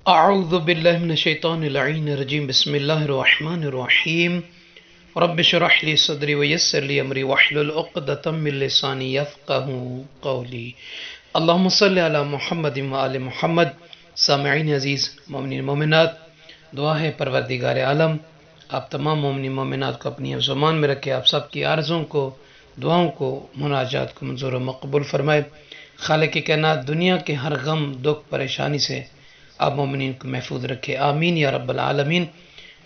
اعوذ باللہ من الشیطان اللعین الرجیم بسم اللہ الرحمن الرحیم رب اشرح لی صدری ویسر لی امری واحلل عقدۃ من لسانی یفقہوا قولی اللہم صلی علی محمد وآل محمد۔ سامعین عزیز، مومنین مومنات، دعا ہے پروردگار عالم آپ تمام مومنین مومنات کو اپنی زمان میں رکھے، آپ سب کی عرضوں کو، دعاؤں کو، مناجات کو منظور و مقبول فرمائے۔ خالق کائنات دنیا کے ہر غم، دکھ، پریشانی سے آپ مومنین کو محفوظ رکھے، آمین یا رب العالمین۔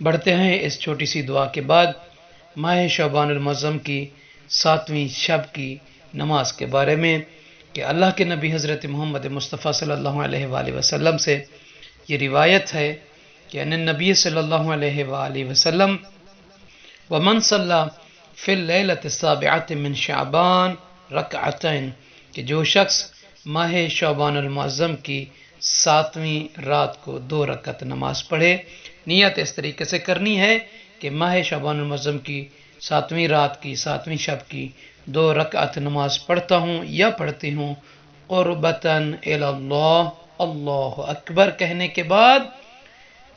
بڑھتے ہیں اس چھوٹی سی دعا کے بعد ماہ شعبان المعظم کی 7ویں شب کی نماز کے بارے میں کہ اللہ کے نبی حضرت محمد مصطفیٰ صلی اللہ علیہ وآلہ وسلم سے یہ روایت ہے کہ ان نبی صلی اللہ علیہ وآلہ وسلم ومن صلی فی اللیلۃ السابعۃ من شعبان رکعتین، کہ جو شخص ماہ شعبان المعظم کی 7ویں رات کو 2 رکعت نماز پڑھے، نیت اس طریقے سے کرنی ہے کہ ماہ شعبان المعظم کی 7ویں رات کی 7ویں شب کی 2 رکعت نماز پڑھتا ہوں یا پڑھتی ہوں، قربتاً الی اللہ، اللہ اکبر کہنے کے بعد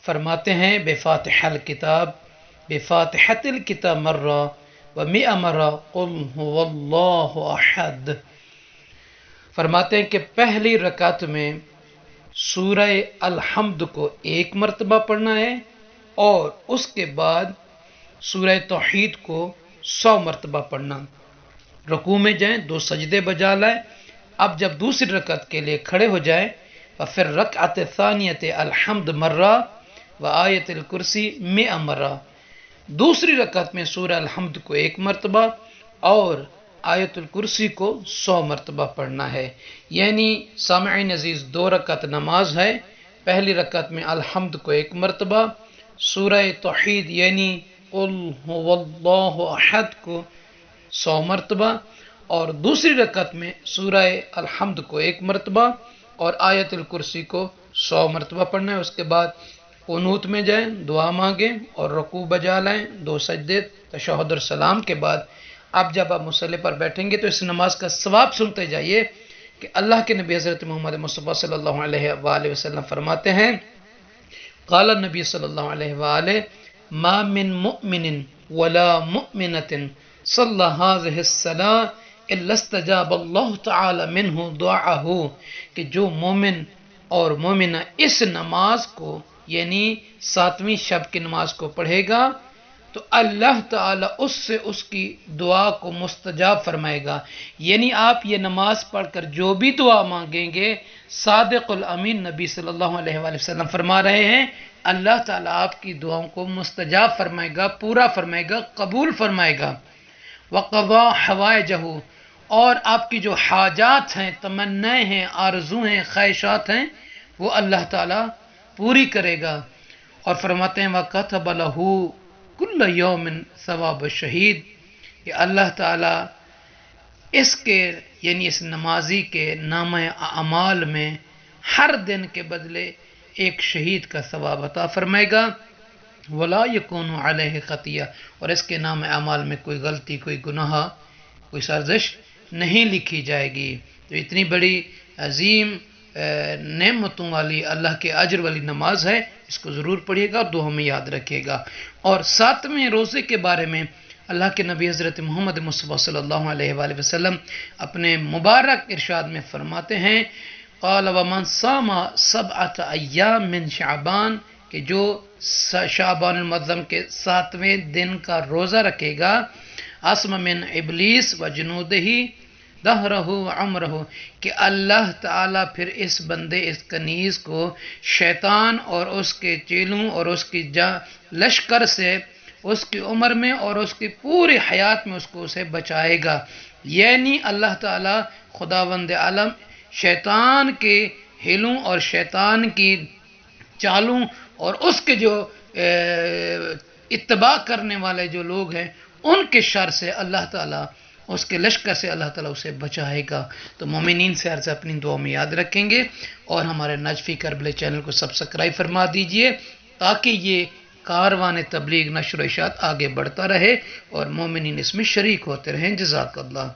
فرماتے ہیں بفاتح الکتاب، بفاتحۃ الکتاب مرہ و100 مرہ قل هو اللہ احد۔ فرماتے ہیں کہ پہلی رکعت میں سورہ الحمد کو 1 مرتبہ پڑھنا ہے اور اس کے بعد سورہ توحید کو 100 مرتبہ پڑھنا۔ رکوع میں جائیں، 2 سجدے بجا لائیں، اب جب دوسری رکعت کے لیے کھڑے ہو جائیں وفر رکعت ثانیت الحمد مرہ و آیت الکرسی 100 مرہ۔ دوسری رکعت میں سورہ الحمد کو 1 مرتبہ اور آیت الکرسی کو 100 مرتبہ پڑھنا ہے، یعنی سامعین عزیز 2 رکعت نماز ہے، پہلی رکعت میں الحمد کو 1 مرتبہ، سورہ توحید یعنی قل هو اللہ احد کو 100 مرتبہ، اور دوسری رکعت میں سورہ الحمد کو 1 مرتبہ اور آیت الکرسی کو 100 مرتبہ پڑھنا ہے۔ اس کے بعد قنوت میں جائیں، دعا مانگیں اور رکوع بجا لائیں، 2 سجدے، تشہد اور سلام کے بعد اب جب آپ مصلی پر بیٹھیں گے تو اس نماز کا ثواب سنتے جائیے کہ اللہ کے نبی حضرت محمد مصطفیٰ صلی اللہ علیہ وآلہ وسلم فرماتے ہیں، قال النبی صلی اللہ علیہ وآلہ ما من مؤمن ولا مؤمنۃ صلی هذه الصلاة الا استجاب اللہ تعالی منہ دعاءہ، کہ جو مومن اور مومنہ اس نماز کو یعنی 7ویں شب کی نماز کو پڑھے گا تو اللہ تعالیٰ اس سے اس کی دعا کو مستجاب فرمائے گا۔ یعنی آپ یہ نماز پڑھ کر جو بھی دعا مانگیں گے، صادق الامین نبی صلی اللہ علیہ وآلہ وسلم فرما رہے ہیں اللہ تعالیٰ آپ کی دعاؤں کو مستجاب فرمائے گا، پورا فرمائے گا، قبول فرمائے گا۔ وقضا حوائجہ، اور آپ کی جو حاجات ہیں، تمنائیں ہیں، آرزو ہیں، خواہشات ہیں، وہ اللہ تعالیٰ پوری کرے گا۔ اور فرماتے ہیں وَكَتَبَ لَهُ کل یوم ثواب الشہید، کہ اللہ تعالیٰ اس کے یعنی اس نمازی کے نامہ اعمال میں ہر دن کے بدلے ایک شہید کا ثواب عطا فرمائے گا۔ ولا یکون علیہ خطیہ، اور اس کے نام اعمال میں کوئی غلطی، کوئی گناہ، کوئی سرزش نہیں لکھی جائے گی۔ تو اتنی بڑی عظیم نعمتوں والی اللہ کے اجر والی نماز ہے، اس کو ضرور پڑھیے گا اور دعا میں یاد رکھیے گا۔ اور 7ویں روزے کے بارے میں اللہ کے نبی حضرت محمد مصطفیٰ صلی اللہ علیہ وآلہ وسلم اپنے مبارک ارشاد میں فرماتے ہیں قال ومن صام 7 ایام من شعبان، کہ جو شعبان المعظم کے 7ویں دن کا روزہ رکھے گا، عصم من ابلیس و جنودہ دہرہ و عمرہ، کہ اللہ تعالیٰ پھر اس بندے، اس کنیز کو شیطان اور اس کے چیلوں اور اس کی لشکر سے اس کی عمر میں اور اس کی پوری حیات میں اسے بچائے گا۔ یعنی اللہ تعالیٰ خداوند عالم شیطان کے ہیلوں اور شیطان کی چالوں اور اس کے جو اتباع کرنے والے جو لوگ ہیں ان کے شر سے اللہ تعالیٰ، اس کے لشکر سے اللہ تعالیٰ اسے بچائے گا۔ تو مومنین سے عرض اپنی دعا میں یاد رکھیں گے اور ہمارے نجفی کربلے چینل کو سبسکرائب فرما دیجئے تاکہ یہ کاروان تبلیغ نشر و اشاعت آگے بڑھتا رہے اور مومنین اس میں شریک ہوتے رہیں۔ جزاک اللہ۔